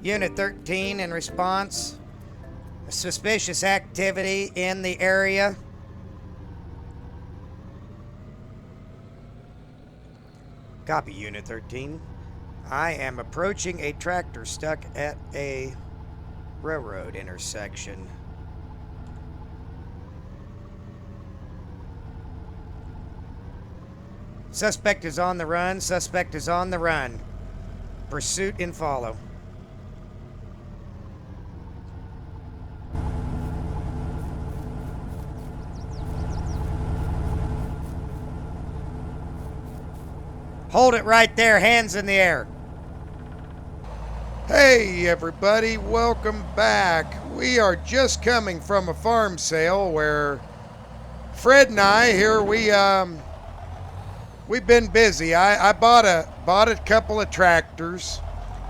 Unit 13 in response. Suspicious activity in the area. Copy, Unit 13. I am approaching a tractor stuck at a railroad intersection. Suspect is on the run. Suspect is on the run. Pursuit and follow. Hold it right there, hands in the air. Hey everybody, welcome back. We are just coming from a farm sale where Fred and I here we've been busy. I bought a couple of tractors.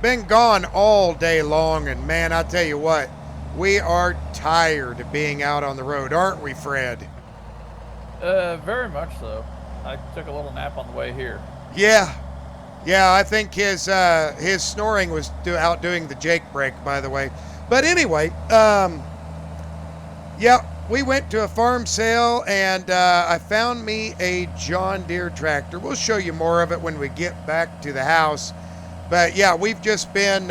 Been gone all day long, and man, I tell you what, we are tired of being out on the road, aren't we, Fred? Very much so. I took a little nap on the way here. Yeah, I think his snoring was outdoing the Jake break, by the way. But anyway, yeah, we went to a farm sale, and I found me a John Deere tractor. We'll show you more of it when we get back to the house. But yeah, we've just been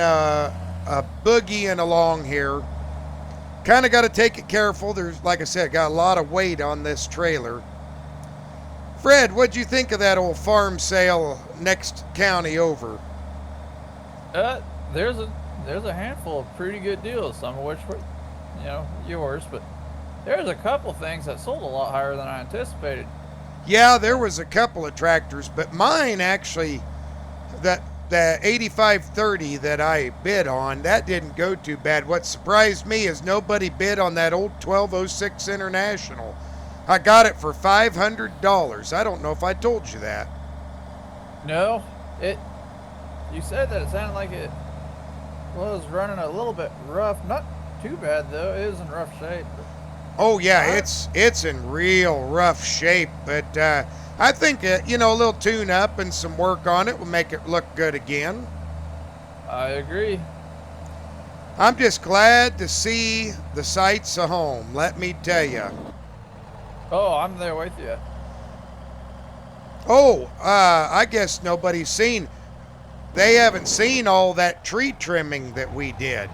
boogieing along here. Kind of got to take it careful. There's, like I said, got a lot of weight on this trailer. Fred, what'd you think of that old farm sale next county over? There's a handful of pretty good deals, some of which were, yours, but there's a couple things that sold a lot higher than I anticipated. Yeah, there was a couple of tractors, but mine actually, the 8530 that I bid on, that didn't go too bad. What surprised me is nobody bid on that old 1206 International. I got it for $500. I don't know if I told you that. No, you said that it sounded like it was running a little bit rough. Not too bad though. It is in rough shape. Oh yeah, it's in real rough shape, but I think a little tune up and some work on it will make it look good again. I agree. I'm just glad to see the sights of home, let me tell you. Oh, I'm there with you. Oh, I guess nobody's seen. They haven't seen all that tree trimming that we did.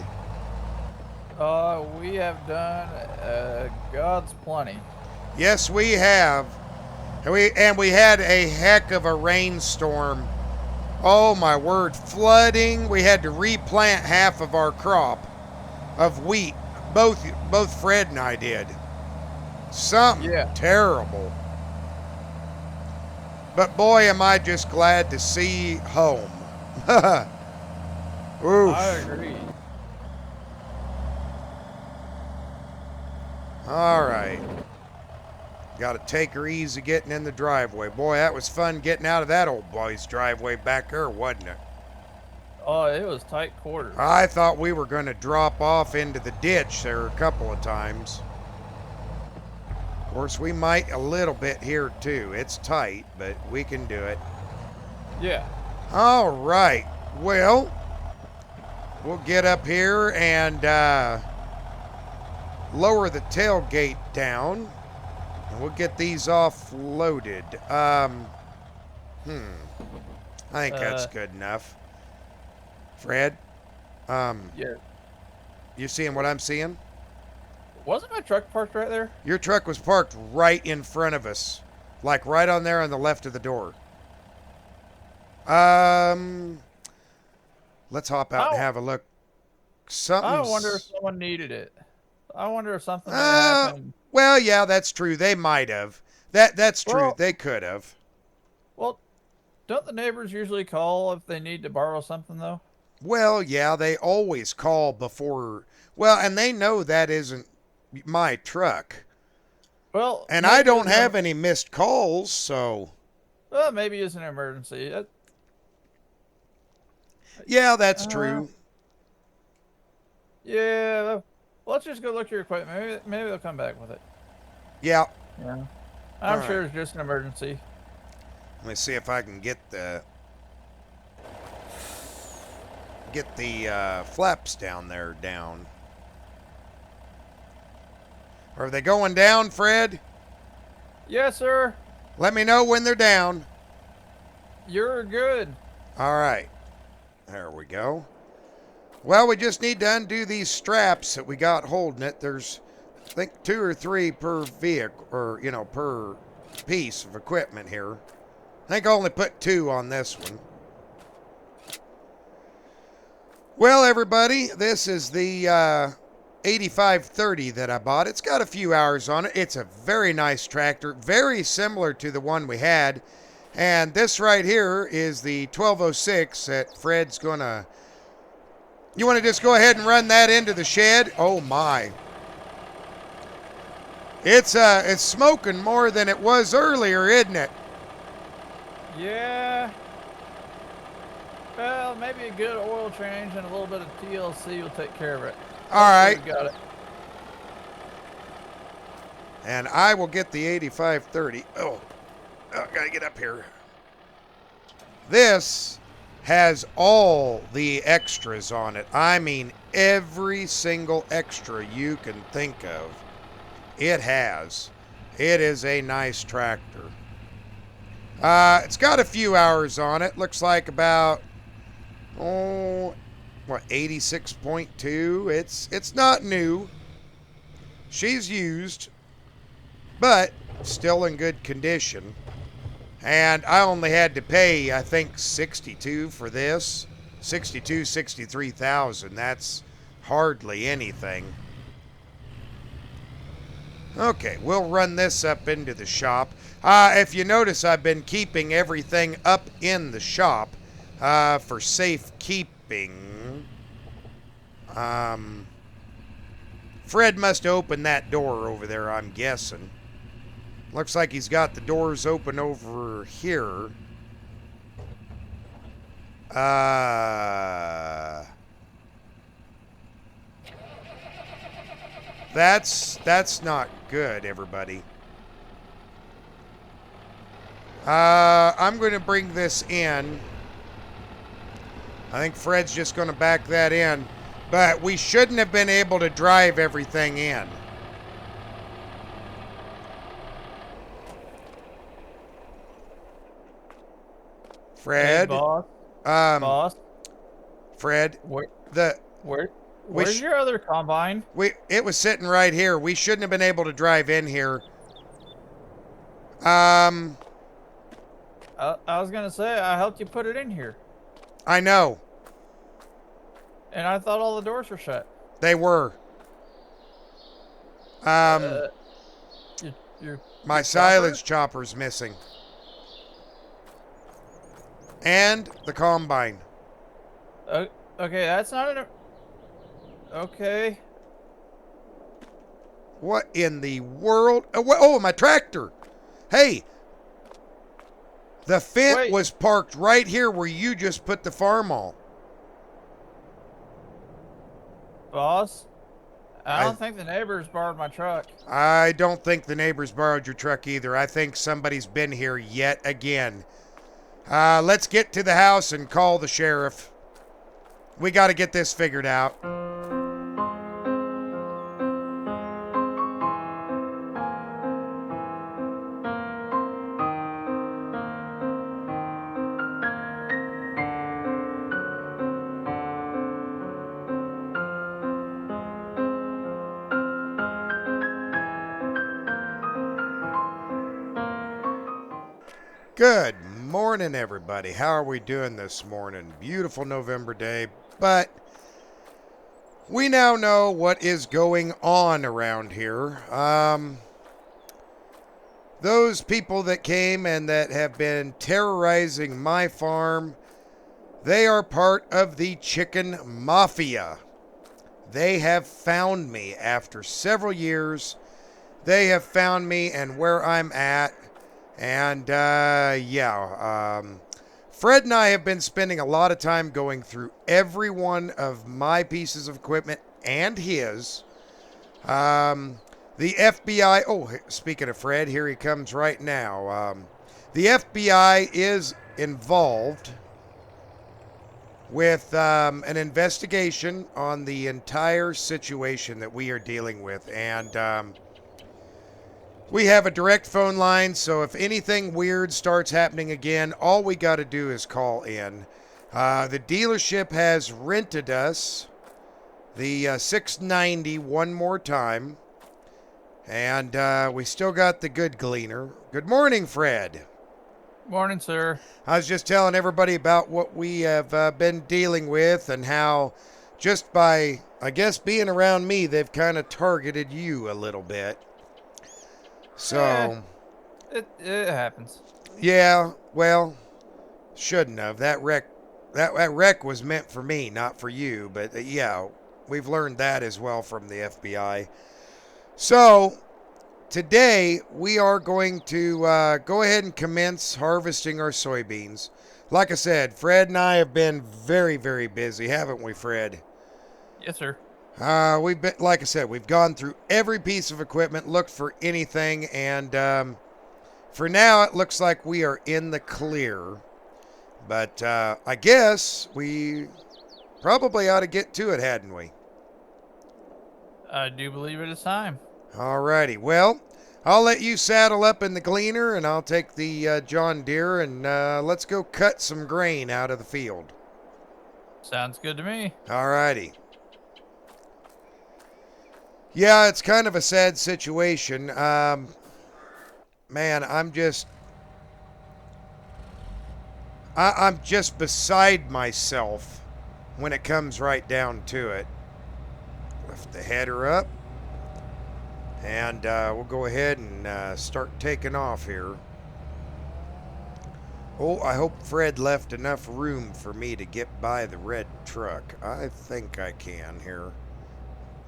We have done God's plenty. Yes, we have. And we had a heck of a rainstorm. Oh my word, flooding. We had to replant half of our crop of wheat. Both Fred and I did. Something terrible. But boy, am I just glad to see home. Oof. I agree. All right. Got to take her easy getting in the driveway. Boy, that was fun getting out of that old boy's driveway back there, wasn't it? Oh, it was tight quarters. I thought we were going to drop off into the ditch there a couple of times. Of course, we might a little bit here too. It's tight, but we can do it. Yeah. All right. Well, we'll get up here and lower the tailgate down, and we'll get these offloaded. I think that's good enough. Fred, yeah. You seeing what I'm seeing? Wasn't my truck parked right there? Your truck was parked right in front of us, like right on there on the left of the door. Let's hop out and have a look. I wonder if someone needed it. I wonder if something happened. Well, yeah, that's true. They might have. That's true. Well, they could have. Well, don't the neighbors usually call if they need to borrow something, though? Well, yeah, they always call before. Well, and they know that isn't my truck. Well, and I don't have any missed calls, so. Well, maybe it's an emergency. Yeah, that's true. Yeah, let's just go look at your equipment. Maybe they'll come back with it. Yeah. Yeah. I'm sure it's just an emergency. Let me see if I can get the get the flaps down there down. Are they going down, Fred? Yes, sir. Let me know when they're down. You're good. All right. There we go. Well, we just need to undo these straps that we got holding it. There's, I think, 2 or 3 per vehicle, or, per piece of equipment here. I think I only put 2 on this one. Well, everybody, this is the 8530 that I bought. It's got a few hours on it. It's a very nice tractor, very similar to the one we had. And this right here is the 1206 that Fred's going to... You want to just go ahead and run that into the shed? Oh, my. It's smoking more than it was earlier, isn't it? Yeah. Well, maybe a good oil change and a little bit of TLC will take care of it. All right. We got it. And I will get the 8530. Oh, gotta get up here. This has all the extras on it. I mean, every single extra you can think of. It has. It is a nice tractor. It's got a few hours on it. Looks like about, 86.2. It's not new. She's used, but still in good condition. And I only had to pay, I think, 62 for this. 63,000. That's hardly anything. Okay, we'll run this up into the shop. If you notice, I've been keeping everything up in the shop for safekeeping. Fred must open that door over there, I'm guessing. Looks like he's got the doors open over here. That's not good, everybody. I'm going to bring this in. I think Fred's just going to back that in. But we shouldn't have been able to drive everything in. Fred. Hey, boss. Fred. Where's your other combine? It was sitting right here. We shouldn't have been able to drive in here. I was gonna say I helped you put it in here, know. and I thought all the doors were shut. They were. My silage chopper's missing. And the combine. Okay, that's not an... Okay. What in the world? Oh, my tractor. Hey. The Fendt was parked right here where you just put the farm-all. Boss, I don't think the neighbors borrowed my truck. I don't think the neighbors borrowed your truck either. I think somebody's been here yet again. Let's get to the house and call the sheriff. We got to get this figured out. Good morning, everybody. How are we doing this morning? Beautiful November day, but we now know what is going on around here. Those people that came and that have been terrorizing my farm, they are part of the chicken mafia. They have found me after several years. They have found me and where I'm at. And, Fred and I have been spending a lot of time going through every one of my pieces of equipment and his. The FBI, oh, speaking of Fred, here he comes right now. The FBI is involved. with an investigation on the entire situation that we are dealing with. And we have a direct phone line, so if anything weird starts happening again, all we got to do is call in. The dealership has rented us the 690 one more time, and we still got the good gleaner. Good morning, Fred. Morning, sir. I was just telling everybody about what we have been dealing with and how just by, I guess, being around me, they've kind of targeted you a little bit. So, It happens. yeah, well, shouldn't have. That wreck was meant for me, not for you. But yeah, we've learned that as well from the FBI. So today we are going to go ahead and commence harvesting our soybeans. Like I said, Fred and I have been very, very busy, haven't we, Fred? Yes, sir. We've been, like I said, we've gone through every piece of equipment, looked for anything, and for now it looks like we are in the clear. But I guess we probably ought to get to it, hadn't we? I do believe it is time. Alrighty, well, I'll let you saddle up in the gleaner, and I'll take the John Deere, and let's go cut some grain out of the field. Sounds good to me. Alrighty. Yeah, it's kind of a sad situation. Man, I'm just beside myself when it comes right down to it. Lift the header up, and we'll go ahead and start taking off here. Oh, I hope Fred left enough room for me to get by the red truck. I think I can here.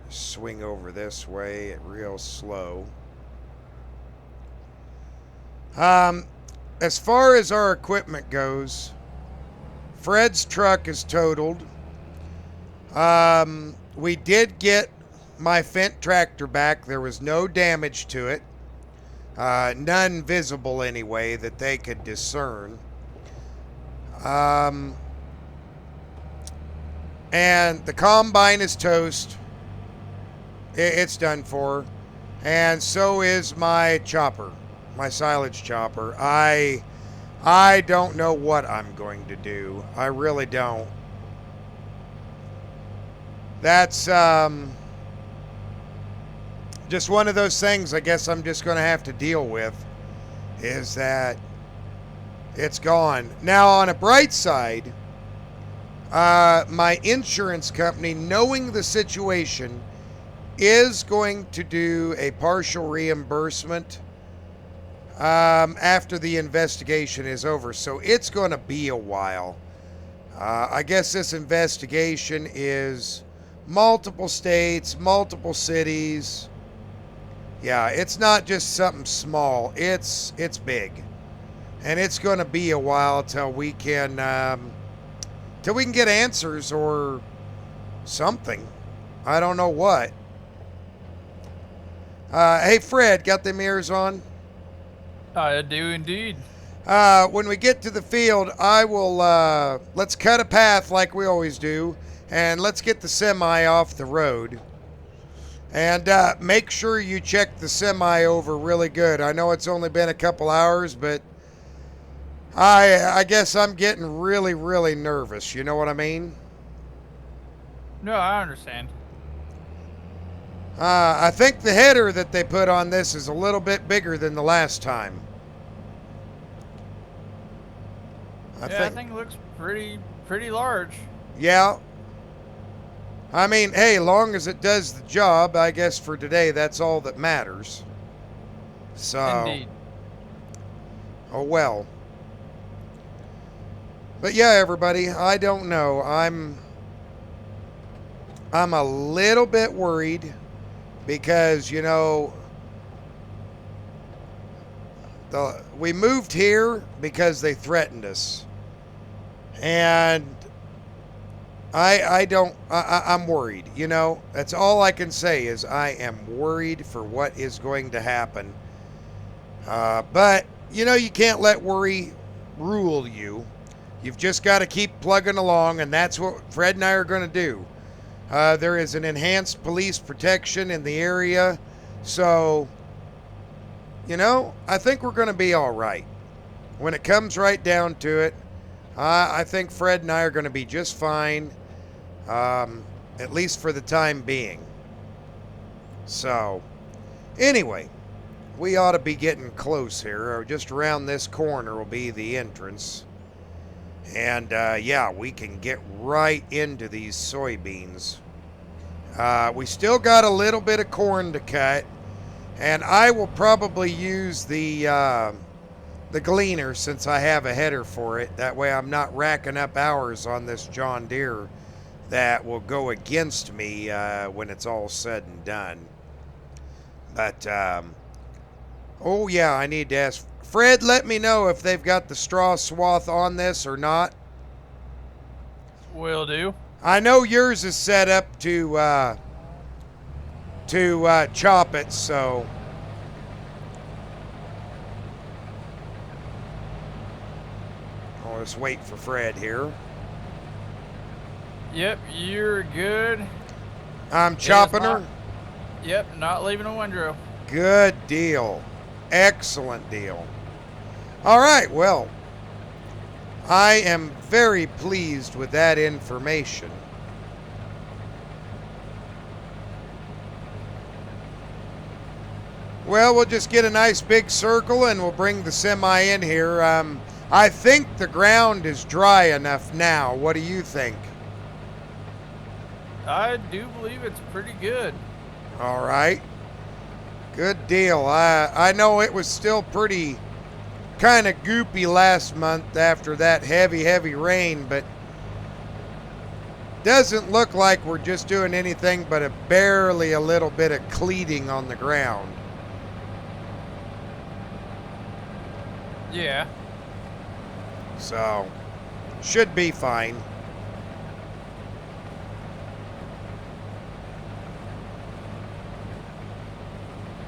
Swing over this way real slow. As far as our equipment goes, Fred's truck is totaled. We did get my Fendt tractor back. There was no damage to it. None visible anyway that they could discern. And the combine is toast. It's done for. And so is my chopper, my silage chopper. I don't know what I'm going to do. I really don't. That's just one of those things I guess I'm just going to have to deal with, is that it's gone. Now, on a bright side, my insurance company, knowing the situation, is going to do a partial reimbursement after the investigation is over. So it's going to be a while. I guess this investigation is multiple states, multiple cities. Yeah, it's not just something small. It's big. And it's going to be a while till we can get answers or something. I don't know what. Hey, Fred, got the mirrors on? I do indeed. When we get to the field, I will, let's cut a path like we always do, and let's get the semi off the road. And make sure you check the semi over really good. I know it's only been a couple hours, but I guess I'm getting really, really nervous. You know what I mean? No, I understand. I think the header that they put on this is a little bit bigger than the last time. I think it looks pretty large. Yeah. I mean, hey, long as it does the job, I guess for today, that's all that matters. So. Indeed. Oh, well. But yeah, everybody, I don't know. I'm a little bit worried because, you know, we moved here because they threatened us. And I'm worried, you know. That's all I can say is I am worried for what is going to happen. But, you know, you can't let worry rule you. You've just got to keep plugging along, and that's what Fred and I are going to do. There is an enhanced police protection in the area, so, you know, I think we're going to be all right. When it comes right down to it, I think Fred and I are going to be just fine, at least for the time being. So, anyway, we ought to be getting close here, or just around this corner will be the entrance. And yeah, we can get right into these soybeans. We still got a little bit of corn to cut, and I will probably use the gleaner since I have a header for it. That way I'm not racking up hours on this John Deere that will go against me when it's all said and done. But, oh yeah, I need to ask Fred, let me know if they've got the straw swath on this or not. Will do. I know yours is set up to chop it, so I'll just wait for Fred here. Yep, you're good. I'm chopping her. Yep, not leaving a windrow. Good deal. Excellent deal. All right, well, I am very pleased with that information. Well, we'll just get a nice big circle and we'll bring the semi in here. I think the ground is dry enough now. What do you think? I do believe it's pretty good. All right. Good deal. I know it was still pretty kind of goopy last month after that heavy rain, but doesn't look like we're just doing anything but barely a little bit of cleating on the ground. Yeah. So, should be fine.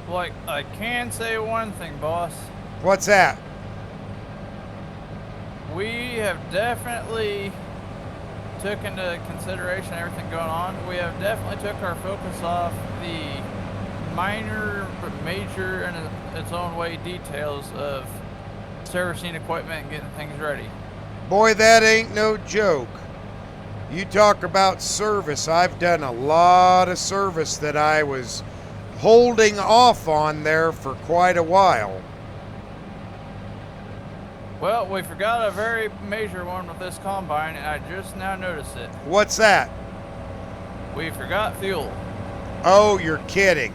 Like, I can say one thing, boss. What's that? We have definitely took into consideration everything going on. We have definitely took our focus off the minor but major and in its own way details of servicing equipment and getting things ready. Boy, that ain't no joke. You talk about service. I've done a lot of service that I was holding off on there for quite a while. Well, we forgot a very major one with this combine, and I just now noticed it. What's that? We forgot fuel. Oh, you're kidding.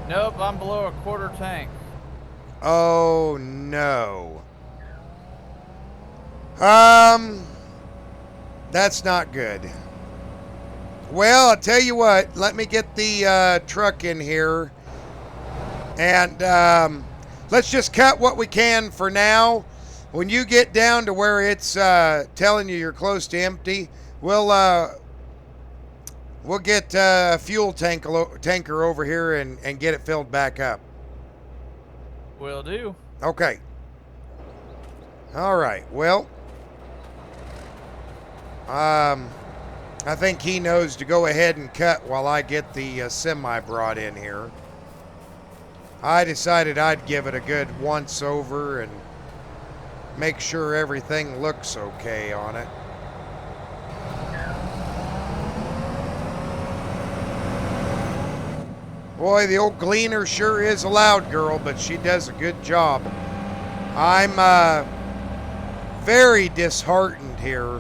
Nope, I'm below a quarter tank. Oh, no. That's not good. Well, I'll tell you what. Let me get the truck in here. And let's just cut what we can for now. When you get down to where it's telling you you're close to empty, we'll get a fuel tanker over here and get it filled back up. Will do. Okay. All right. Well, I think he knows to go ahead and cut while I get the semi brought in here. I decided I'd give it a good once over and make sure everything looks okay on it. Boy, the old gleaner sure is a loud girl, but she does a good job. I'm very disheartened here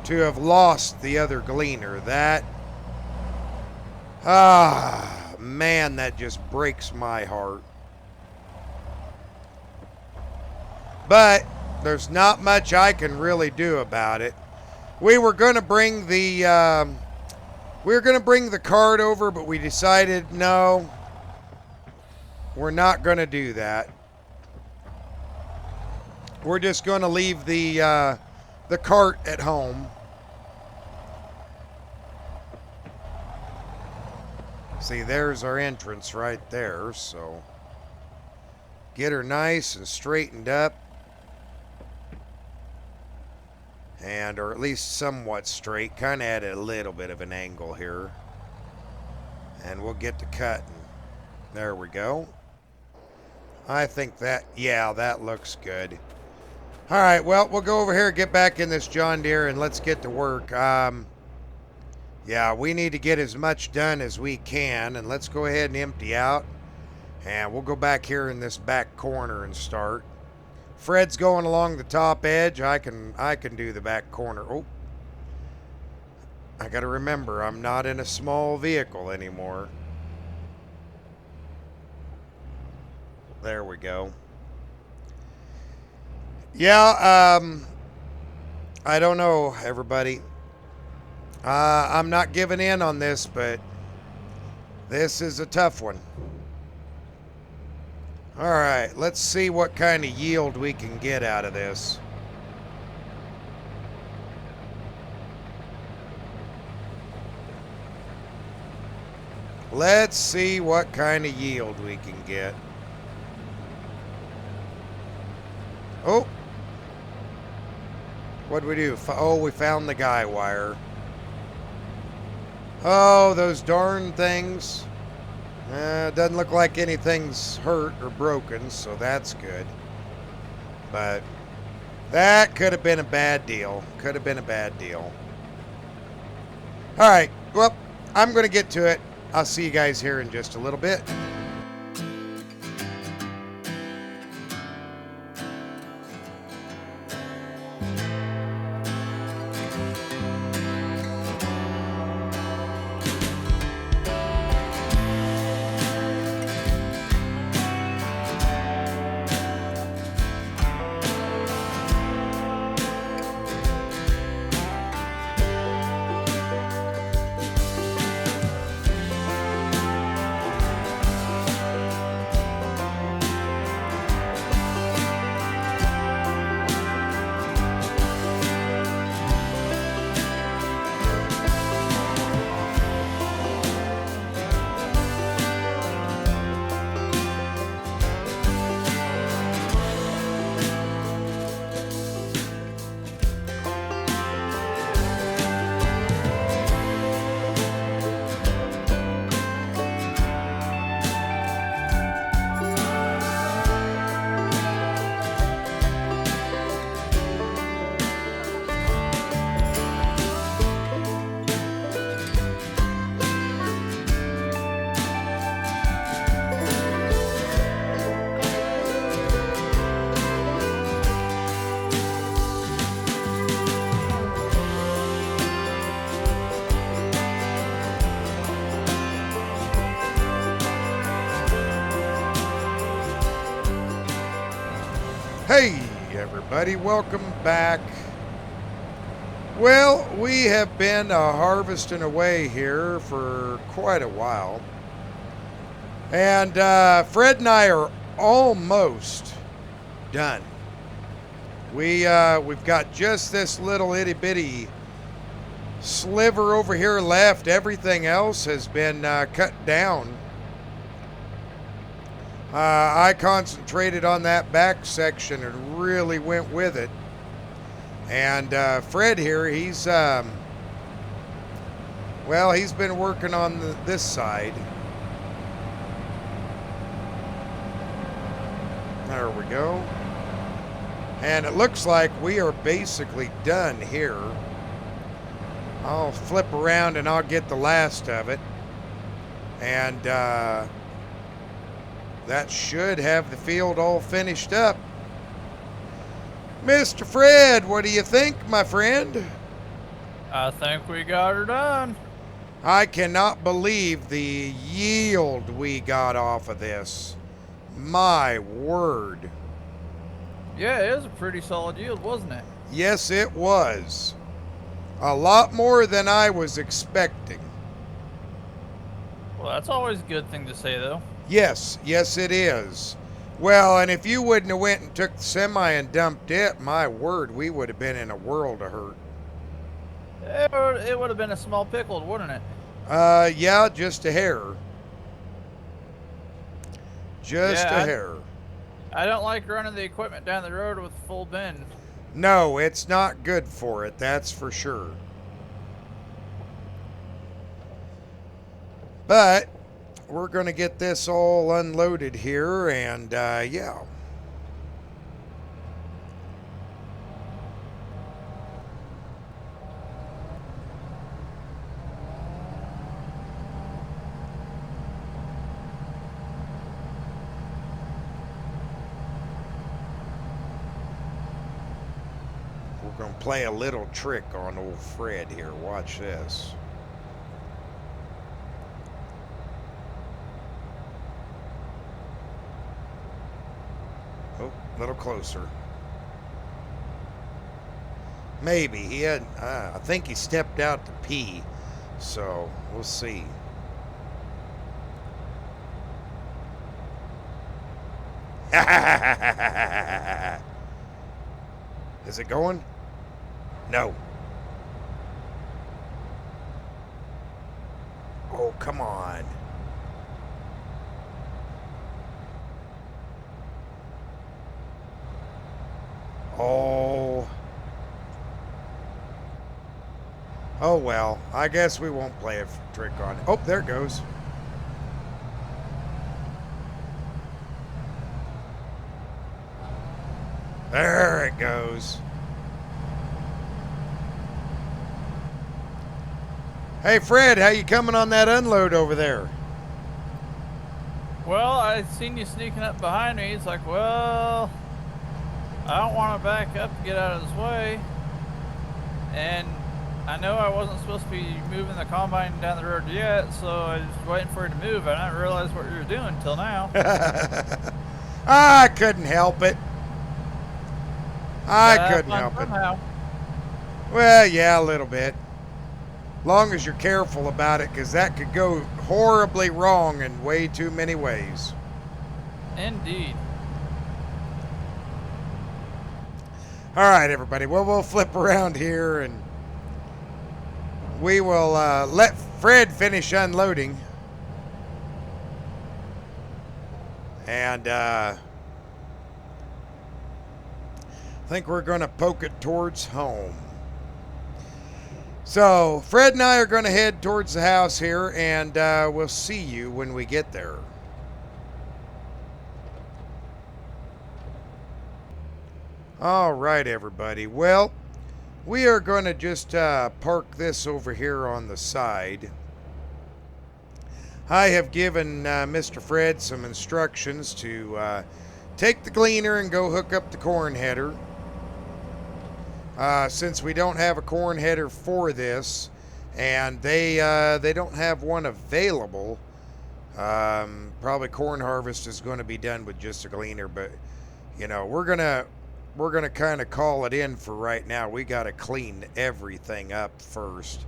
to have lost the other gleaner. That, man, that just breaks my heart. But there's not much I can really do about it. We were going to bring the cart over, but we decided no, we're not going to do that. We're just going to leave the cart at home. See, there's our entrance right there, so get her nice and straightened up. and or at least somewhat straight, kind of at a little bit of an angle here, and we'll get to cutting. There we go. I think that, yeah, that looks good. All right, well, we'll go over here, get back in this John Deere, and let's get to work. Yeah, we need to get as much done as we can, and let's go ahead and empty out, and we'll go back here in this back corner and start. Fred's going along the top edge. I can do the back corner. Oh, I got to remember, I'm not in a small vehicle anymore. There we go. Yeah, I don't know, everybody. I'm not giving in on this, but this is a tough one. All right, let's see what kind of yield we can get out of this. Let's see what kind of yield we can get. Oh. What'd we do? Oh, we found the guy wire. Oh, those darn things. Doesn't look like anything's hurt or broken, so that's good. But that could have been a bad deal. Could have been a bad deal. All right, well, I'm going to get to it. I'll see you guys here in just a little bit. Hey everybody, welcome back. Well, we have been harvesting away here for quite a while. And Fred and I are almost done. We've got just this little itty bitty sliver over here left. Everything else has been cut down. I concentrated on that back section and really went with it. And Fred here, he's well, he's been working on this side. There we go. And it looks like we are basically done here. I'll flip around and I'll get the last of it. And that should have the field all finished up. Mr. Fred, what do you think, my friend? I think we got her done. I cannot believe the yield we got off of this. My word. Yeah, it was a pretty solid yield, wasn't it? Yes, it was. A lot more than I was expecting. Well, that's always a good thing to say, though. Yes, yes it is. Well, and if you wouldn't have went and took the semi and dumped it, my word, we would have been in a world of hurt. It would have been a small pickle, wouldn't it? Yeah, just a hair. Just a hair. I don't like running the equipment down the road with full bin. No, it's not good for it, that's for sure. But we're going to get this all unloaded here, and yeah. We're going to play a little trick on old Fred here. Watch this. Oh, a little closer. Maybe. He had, I think he stepped out to pee. So, we'll see. Is it going? No. Oh, come on. Oh. Oh, well. I guess we won't play a trick on it. Oh, there it goes. There it goes. Hey, Fred, how you coming on that unload over there? Well, I seen you sneaking up behind me. It's like, well, I don't want to back up to get out of his way. And I know I wasn't supposed to be moving the combine down the road yet, so I was just waiting for it to move, and I didn't realize what you were doing till now. I couldn't help it. I couldn't help it. Somehow. Well, yeah, a little bit. Long as you're careful about it, because that could go horribly wrong in way too many ways. Indeed. All right, everybody. Well, we'll flip around here, and we will let Fred finish unloading. And I think we're going to poke it towards home. So, Fred and I are going to head towards the house here, and we'll see you when we get there. All right, everybody. Well, we are going to just park this over here on the side. I have given Mr. Fred some instructions to take the gleaner and go hook up the corn header. Since we don't have a corn header for this, and they don't have one available, probably corn harvest is going to be done with just a gleaner. But you know, we're gonna kind of call it in for right now. We got to clean everything up first.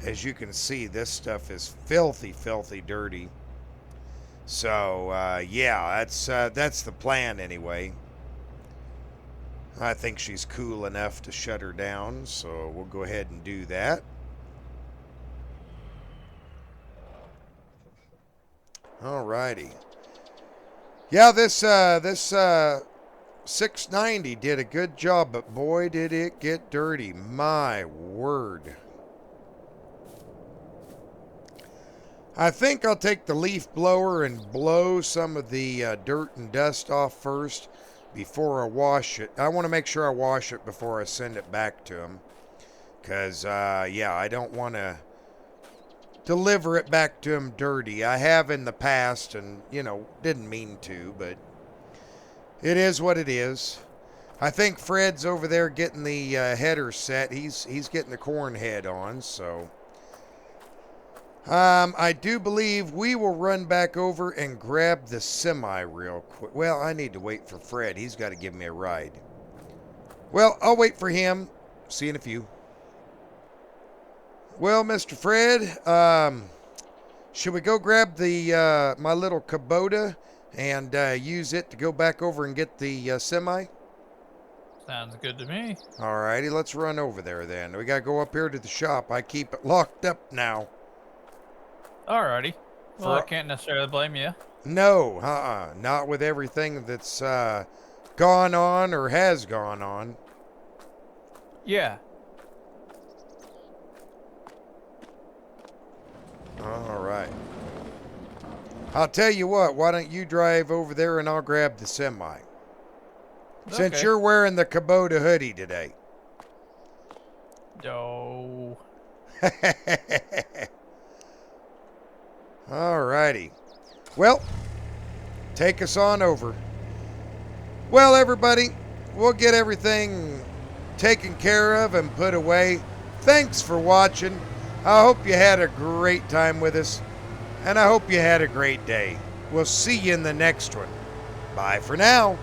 As you can see, this stuff is filthy, filthy dirty. So yeah, that's the plan anyway. I think she's cool enough to shut her down, so we'll go ahead and do that. Alrighty. Yeah, this 690 did a good job, but boy did it get dirty. My word. I think I'll take the leaf blower and blow some of the dirt and dust off first before I wash it. I want to make sure I wash it before I send it back to him. Because, yeah, I don't want to deliver it back to him dirty. I have in the past and, you know, didn't mean to, but it is what it is. I think Fred's over there getting the header set. He's getting the corn head on, so I do believe we will run back over and grab the semi real quick. Well, I need to wait for Fred. He's got to give me a ride. Well, I'll wait for him. See you in a few. Well, Mr. Fred, should we go grab the my little Kubota and use it to go back over and get the semi? Sounds good to me. Alrighty, let's run over there then. We got to go up here to the shop. I keep it locked up now. Alrighty. Well, I can't necessarily blame you. No, not with everything that's gone on or has gone on. Yeah. All right. I'll tell you what, why don't you drive over there and I'll grab the semi. Since Okay. you're wearing the Kubota hoodie today. No. All righty. Well, take us on over. Well, everybody, we'll get everything taken care of and put away. Thanks for watching. I hope you had a great time with us, and I hope you had a great day. We'll see you in the next one. Bye for now.